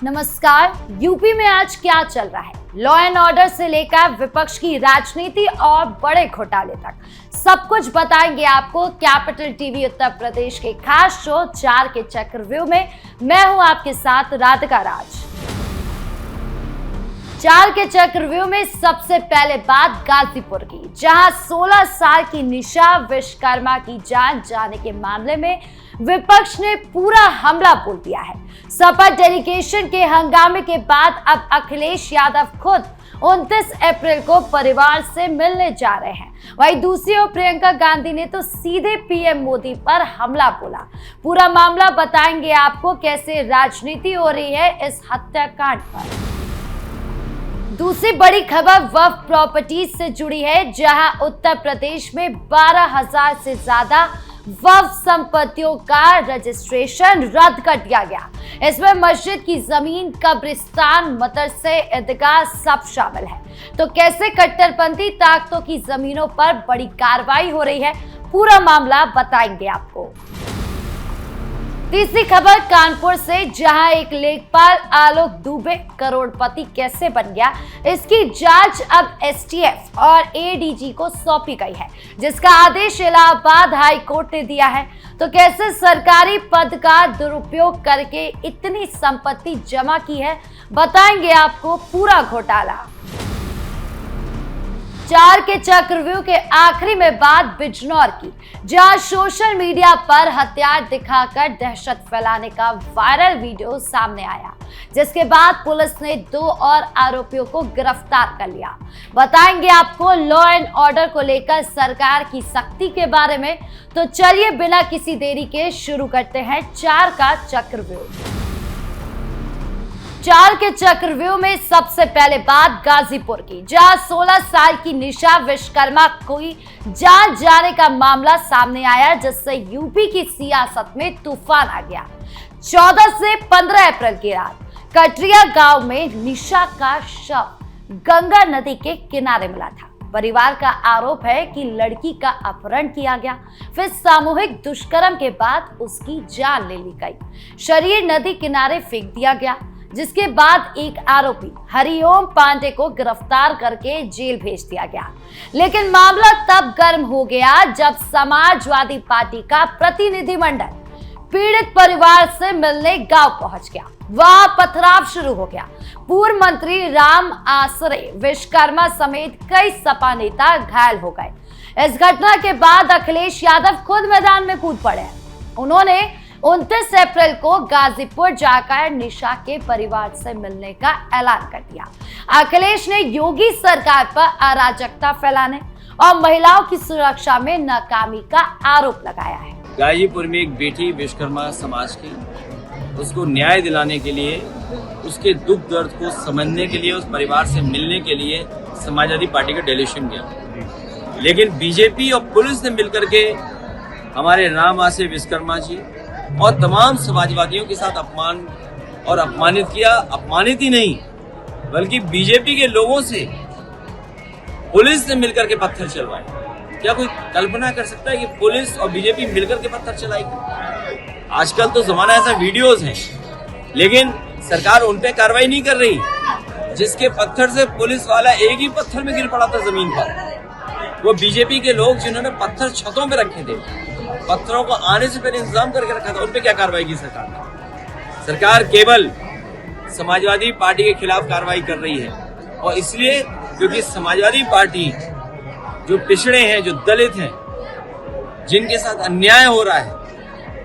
नमस्कार। यूपी में आज क्या चल रहा है? लॉ एंड ऑर्डर से लेकर विपक्ष की राजनीति और बड़े घोटाले तक सब कुछ बताएंगे आपको कैपिटल टीवी उत्तर प्रदेश के खास शो 4 के चक्रव्यूह में। मैं हूं आपके साथ राधिका राज। 4 के चक्रव्यूह में सबसे पहले बात गाजीपुर की, जहां 16 साल की निशा विश्वकर्मा की जान जाने के मामले में विपक्ष ने पूरा हमला बोल दिया है। सपा डेलीगेशन के हंगामे के बाद अब अखिलेश यादव खुद 29 अप्रैल को परिवार से मिलने जा रहे हैं। वहीं दूसरी ओर प्रियंका गांधी ने तो सीधे पीएम मोदी पर हमला बोला। पूरा मामला बताएंगे आपको, कैसे राजनीति हो रही है इस हत्याकांड पर। दूसरी बड़ी खबर वक्फ प्रॉपर्टीज से जुड़ी है, जहां उत्तर प्रदेश में 12,000 से ज्यादा वक्फ संपत्तियों का रजिस्ट्रेशन रद्द कर दिया गया। इसमें मस्जिद की जमीन, कब्रिस्तान, मदरसे, ईदगाह सब शामिल है। तो कैसे कट्टरपंथी ताकतों की जमीनों पर बड़ी कार्रवाई हो रही है, पूरा मामला बताएंगे आपको। तीसरी खबर कानपुर से, जहां एक लेखपाल आलोक दुबे करोड़पति कैसे बन गया, इसकी जांच अब एसटीएफ और एडीजी को सौंपी गई है, जिसका आदेश इलाहाबाद हाई कोर्ट ने दिया है। तो कैसे सरकारी पद का दुरुपयोग करके इतनी संपत्ति जमा की है, बताएंगे आपको पूरा घोटाला। 4 के चक्रव्यूह के आखिरी में बात बिजनौर की, जहां सोशल मीडिया पर हथियार दिखाकर दहशत फैलाने का वायरल वीडियो सामने आया, जिसके बाद पुलिस ने 2 और आरोपियों को गिरफ्तार कर लिया। बताएंगे आपको लॉ एंड ऑर्डर को लेकर सरकार की सख्ती के बारे में। तो चलिए बिना किसी देरी के शुरू करते हैं 4 का चक्रव्यूह। 4 के चक्रव्यूह में सबसे पहले बात गाजीपुर की, जहां 16 साल की निशा विश्वकर्मा की जान जाने का मामला सामने आया, जिससे यूपी की सियासत में तूफान आ गया। 14 से 15 अप्रैल की रात कटरिया गांव में निशा का शव गंगा नदी के किनारे मिला था। परिवार का आरोप है कि लड़की का अपहरण किया गया, फिर सामूहिक दुष्कर्म के बाद उसकी जान ले ली गई। शरीर नदी किनारे फेंक दिया गया, जिसके बाद एक आरोपी हरिओम पांडे को गिरफ्तार करके जेल भेज दिया गया। लेकिन मामला तब गर्म हो गया जब समाजवादी पार्टी का प्रतिनिधिमंडल पीड़ित परिवार से मिलने गांव पहुंच गया। वहां पथराव शुरू हो गया। पूर्व मंत्री राम आसरे विश्वकर्मा समेत कई सपा नेता घायल हो गए। इस घटना के बाद अखिलेश यादव खुद मैदान में कूद पड़े। उन्होंने 29 अप्रैल को गाजीपुर जाकर निशा के परिवार से मिलने का ऐलान कर दिया। अखिलेश ने योगी सरकार पर अराजकता फैलाने और महिलाओं की सुरक्षा में नाकामी का आरोप लगाया है। गाजीपुर में एक बेटी विश्वकर्मा समाज की, उसको न्याय दिलाने के लिए, उसके दुख दर्द को समझने के लिए, उस परिवार से मिलने के लिए समाजवादी पार्टी का डेलीगेशन गया। लेकिन बीजेपी और पुलिस ने मिलकर के हमारे राम आसे विश्वकर्मा जी और तमाम समाजवादियों के साथ अपमान और अपमानित किया। अपमानित ही नहीं, बल्कि बीजेपी के लोगों से पुलिस ने मिलकर के पत्थर चलवाए। क्या कोई कल्पना कर सकता है कि पुलिस और बीजेपी मिलकर के पत्थर चलाएगी? आजकल तो जमाना ऐसा, वीडियोस हैं, लेकिन सरकार उन पे कार्रवाई नहीं कर रही। जिसके पत्थर से पुलिस वाला एक ही पत्थर में गिर पड़ा था जमीन पर, वो बीजेपी के लोग जिन्होंने पत्थर छतों पे रखे थे, पत्थरों को आने से पहले इंतजाम करके रखा था, उन पे क्या कार्रवाई की सरकार ने? सरकार केवल समाजवादी पार्टी के खिलाफ कार्रवाई कर रही है, और इसलिए क्योंकि समाजवादी पार्टी जो पिछड़े हैं, जो दलित हैं, जिनके साथ अन्याय हो रहा है,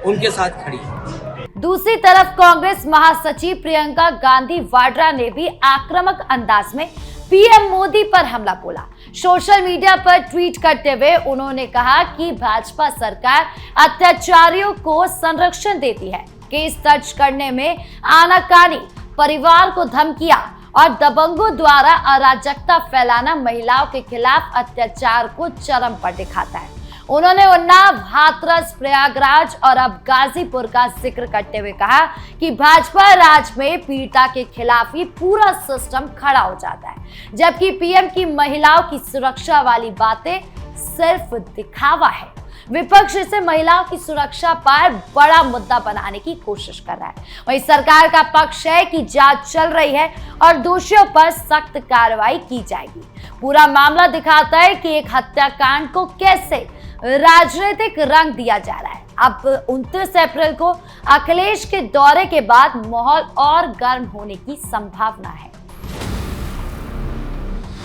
उनके साथ खड़ी है। दूसरी तरफ कांग्रेस महासचिव प्रियंका गांधी वाड्रा ने भी आक्रामक अंदाज में पीएम मोदी पर हमला बोला। सोशल मीडिया पर ट्वीट करते हुए उन्होंने कहा कि भाजपा सरकार अत्याचारियों को संरक्षण देती है, केस दर्ज करने में आनाकानी, परिवार को धमकियां और दबंगों द्वारा अराजकता फैलाना महिलाओं के खिलाफ अत्याचार को चरम पर दिखाता है। उन्होंने उन्नाव, हाथरस, प्रयागराज और अब गाजीपुर का जिक्र करते हुए कहा कि भाजपा राज में पीड़िता के खिलाफ ही पूरा सिस्टम खड़ा हो जाता है, जबकि पीएम की महिलाओं की सुरक्षा वाली बातें सिर्फ दिखावा है। विपक्ष इसे महिलाओं की सुरक्षा पर बड़ा मुद्दा बनाने की कोशिश कर रहा है। वहीं सरकार का पक्ष है कि जांच चल रही है और दोषियों पर सख्त कार्रवाई की जाएगी। पूरा मामला दिखाता है कि एक हत्याकांड को कैसे राजनीतिक रंग दिया जा रहा है। अब 29 अप्रैल को अखिलेश के दौरे के बाद माहौल और गर्म होने की संभावना है।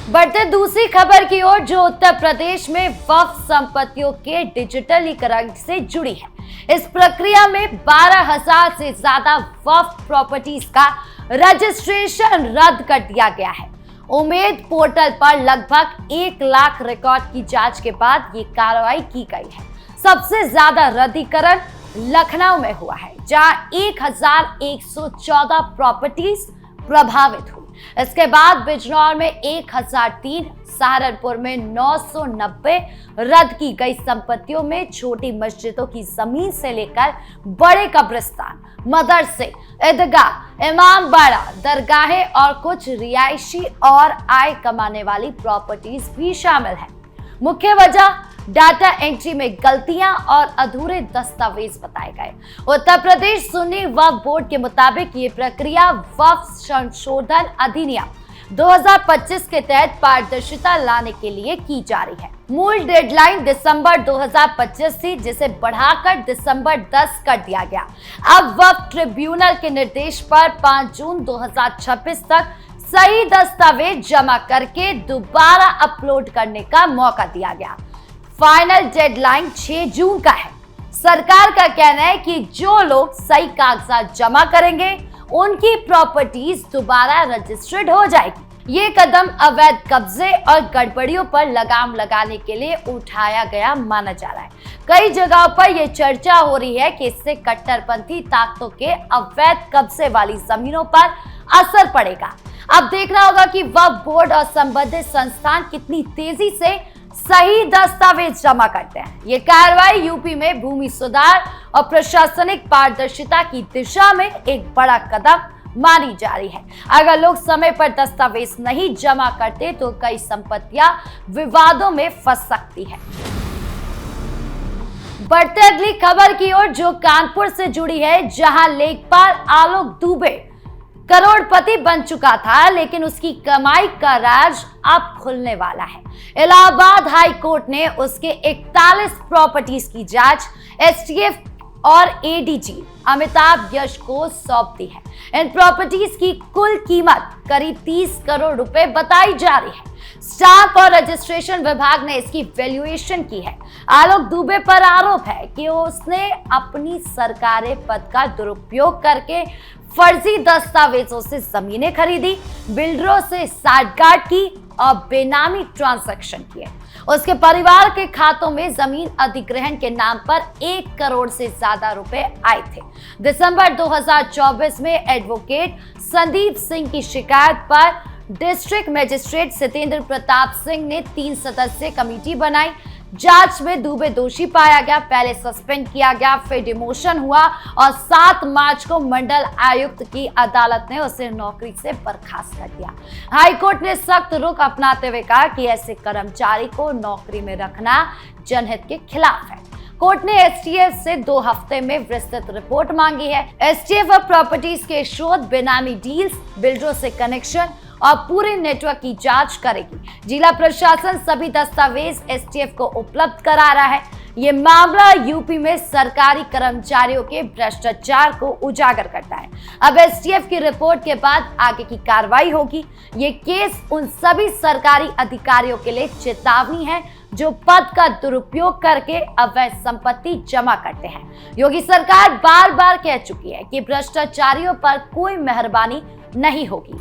बढ़ते दूसरी खबर की ओर, जो उत्तर प्रदेश में वक्फ संपत्तियों के डिजिटलीकरण से जुड़ी है। इस प्रक्रिया में 12,000 से ज्यादा वक्फ प्रॉपर्टीज का रजिस्ट्रेशन रद्द कर दिया गया है। उम्मीद पोर्टल पर लगभग 1 लाख रिकॉर्ड की जांच के बाद ये कार्रवाई की गई है। सबसे ज्यादा रद्दीकरण लखनऊ में हुआ है, जहां 1114 प्रॉपर्टीज प्रभावित हुई। इसके बाद बिजनौर में 1003, सहारनपुर में 990 रद्द की गई संपत्तियों में छोटी मस्जिदों की जमीन से लेकर बड़े कब्रिस्तान, मदरसे, ईदगाह, इमामबाड़ा, दरगाहें और कुछ रिहायशी और आय कमाने वाली प्रॉपर्टीज भी शामिल है। मुख्य वजह डाटा एंट्री में गलतियां और अधूरे दस्तावेज बताए गए। उत्तर प्रदेश सुन्नी वक्फ बोर्ड के मुताबिक ये प्रक्रिया वक्फ संशोधन अधिनियम 2025 के तहत पारदर्शिता लाने के लिए की जा रही है। मूल डेडलाइन दिसंबर 2025 थी, जिसे बढ़ाकर दिसंबर 10 कर दिया गया। अब वक्फ ट्रिब्यूनल के निर्देश पर 5 जून 2026 तक सही दस्तावेज जमा करके दोबारा अपलोड करने का मौका दिया गया। फाइनल डेडलाइन 6 जून का है। सरकार का कहना है कि जो लोग सही कागजात जमा करेंगे उनकी प्रॉपर्टीज दोबारा रजिस्टर्ड हो जाएगी। ये कदम अवैध कब्जे और गड़बड़ियों पर लगाम लगाने के लिए उठाया गया माना जा रहा है। कई जगहों पर यह चर्चा हो रही है कि इससे कट्टरपंथी ताकतों के अवैध कब्जे वाली जमीनों पर असर पड़ेगा। अब देखना होगा कि वक्फ बोर्ड और संबंधित संस्थान कितनी तेजी से सही दस्तावेज जमा करते हैं। ये कार्रवाई यूपी में भूमि सुधार और प्रशासनिक पारदर्शिता की दिशा में एक बड़ा कदम मानी जा रही है। अगर लोग समय पर दस्तावेज नहीं जमा करते तो कई संपत्तियां विवादों में फंस सकती है। बढ़ते अगली खबर की ओर, जो कानपुर से जुड़ी है, जहां लेखपाल आलोक दुबे करोड़पति बन चुका था, लेकिन उसकी कमाई का राज अब खुलने वाला है। इलाहाबाद हाई कोर्ट ने उसके 41 प्रॉपर्टीज की जांच एसटीएफ और एडीजी अमिताभ यश को सौंप दी है। इन प्रॉपर्टीज की कुल कीमत करीब 30 करोड़ रुपए बताई जा रही है। स्टाम्प और रजिस्ट्रेशन विभाग ने इसकी वैल्यूएशन की है। आलोक दुबे पर आरोप है कि उसने अपनी सरकारी पद का दुरुपयोग करके फर्जी दस्तावेजों से जमीनें खरीदी, बिल्डरों से साठगांठ की और बेनामी ट्रांजैक्शन किए। उसके परिवार के खातों में जमीन अधिग्रहण के नाम पर 1 करोड़ से ज्यादा रुपए आए थे। दिसंबर 2024 में एडवोकेट संदीप सिंह की शिकायत पर डिस्ट्रिक्ट मजिस्ट्रेट सत्येंद्र प्रताप सिंह ने 3 सदस्यीय कमेटी बनाई। जांच में दुबे दोषी पाया गया, पहले सस्पेंड किया गया, फिर डिमोशन हुआ और 7 मार्च को मंडल आयुक्त की अदालत ने उसे नौकरी से बर्खास्त कर दिया। हाईकोर्ट ने सख्त रुख अपनाते हुए कहा कि ऐसे कर्मचारी को नौकरी में रखना जनहित के खिलाफ है। कोर्ट ने एसटीएफ से 2 हफ्ते में विस्तृत रिपोर्ट मांगी है। एसटीएफ अब प्रॉपर्टीज के शोध, बेनामी डील्स, बिल्डरों से कनेक्शन और पूरे नेटवर्क की जांच करेगी। जिला प्रशासन सभी दस्तावेज एसटीएफ को उपलब्ध करा रहा है। ये मामला यूपी में सरकारी कर्मचारियों के भ्रष्टाचार को उजागर करता है। अब एसटीएफ की रिपोर्ट के बाद आगे की कार्रवाई होगी। ये केस उन सभी सरकारी अधिकारियों के लिए चेतावनी है जो पद का दुरुपयोग करके अवैध संपत्ति जमा करते हैं। योगी सरकार बार बार कह चुकी है कि भ्रष्टाचारियों पर कोई मेहरबानी नहीं होगी।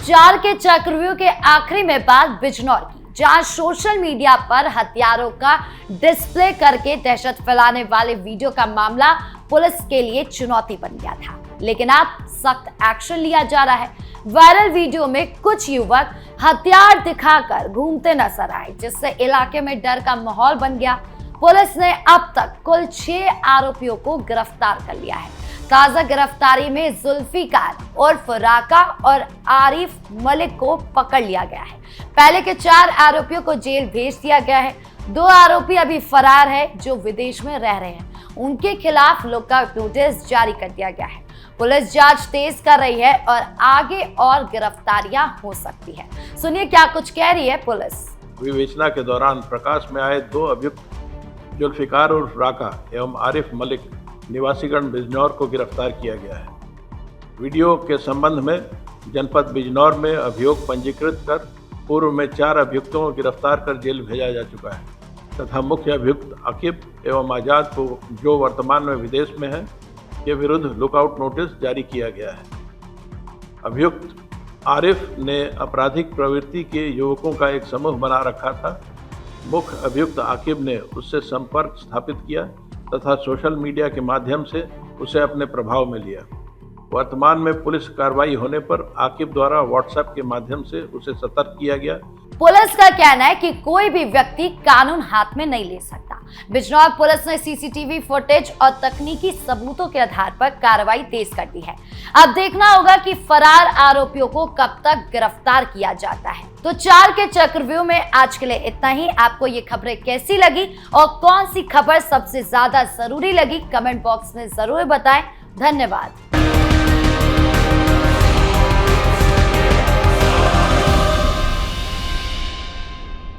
4 के चक्रव्यूह के आखिरी में बात बिजनौर की, जहां सोशल मीडिया पर हथियारों का डिस्प्ले करके दहशत फैलाने वाले वीडियो का मामला पुलिस के लिए चुनौती बन गया था, लेकिन अब सख्त एक्शन लिया जा रहा है। वायरल वीडियो में कुछ युवक हथियार दिखाकर घूमते नजर आए, जिससे इलाके में डर का माहौल बन गया। पुलिस ने अब तक कुल 6 आरोपियों को गिरफ्तार कर लिया है। ताजा गिरफ्तारी में जुल्फिकार उर्फ राका और आरिफ मलिक को पकड़ लिया गया है। पहले के 4 आरोपियों को जेल भेज दिया गया है। 2 आरोपी अभी फरार है जो विदेश में रह रहे हैं। उनके खिलाफ लुकआउट नोटिस जारी कर दिया गया है। पुलिस जांच तेज कर रही है और आगे और गिरफ्तारियां हो सकती है। सुनिए क्या कुछ कह रही है पुलिस। विवेचना के दौरान प्रकाश में आए 2 अभियुक्त जुल्फिकार उर्फ राका एवं आरिफ मलिक निवासीगण बिजनौर को गिरफ्तार किया गया है। वीडियो के संबंध में जनपद बिजनौर में अभियोग पंजीकृत कर पूर्व में 4 अभियुक्तों को गिरफ्तार कर जेल भेजा जा चुका है तथा मुख्य अभियुक्त अकीब एवं आजाद को, जो वर्तमान में विदेश में है, के विरुद्ध लुकआउट नोटिस जारी किया गया है। अभियुक्त आरिफ ने आपराधिक प्रवृत्ति के युवकों का एक समूह बना रखा था। मुख्य अभियुक्त आकिब ने उससे संपर्क स्थापित किया तथा सोशल मीडिया के माध्यम से उसे अपने प्रभाव में लिया। वर्तमान में पुलिस कार्रवाई होने पर आकिब द्वारा व्हाट्सएप के माध्यम से उसे सतर्क किया गया। पुलिस का कहना है कि कोई भी व्यक्ति कानून हाथ में नहीं ले सकता। बिजनौर पुलिस ने सीसीटीवी फुटेज और तकनीकी सबूतों के आधार पर कार्रवाई तेज कर दी है। अब देखना होगा कि फरार आरोपियों को कब तक गिरफ्तार किया जाता है। तो 4 के चक्रव्यूह में आज के लिए इतना ही। आपको ये खबरें कैसी लगी और कौन सी खबर सबसे ज्यादा जरूरी लगी, कमेंट बॉक्स में जरूर बताएं। धन्यवाद।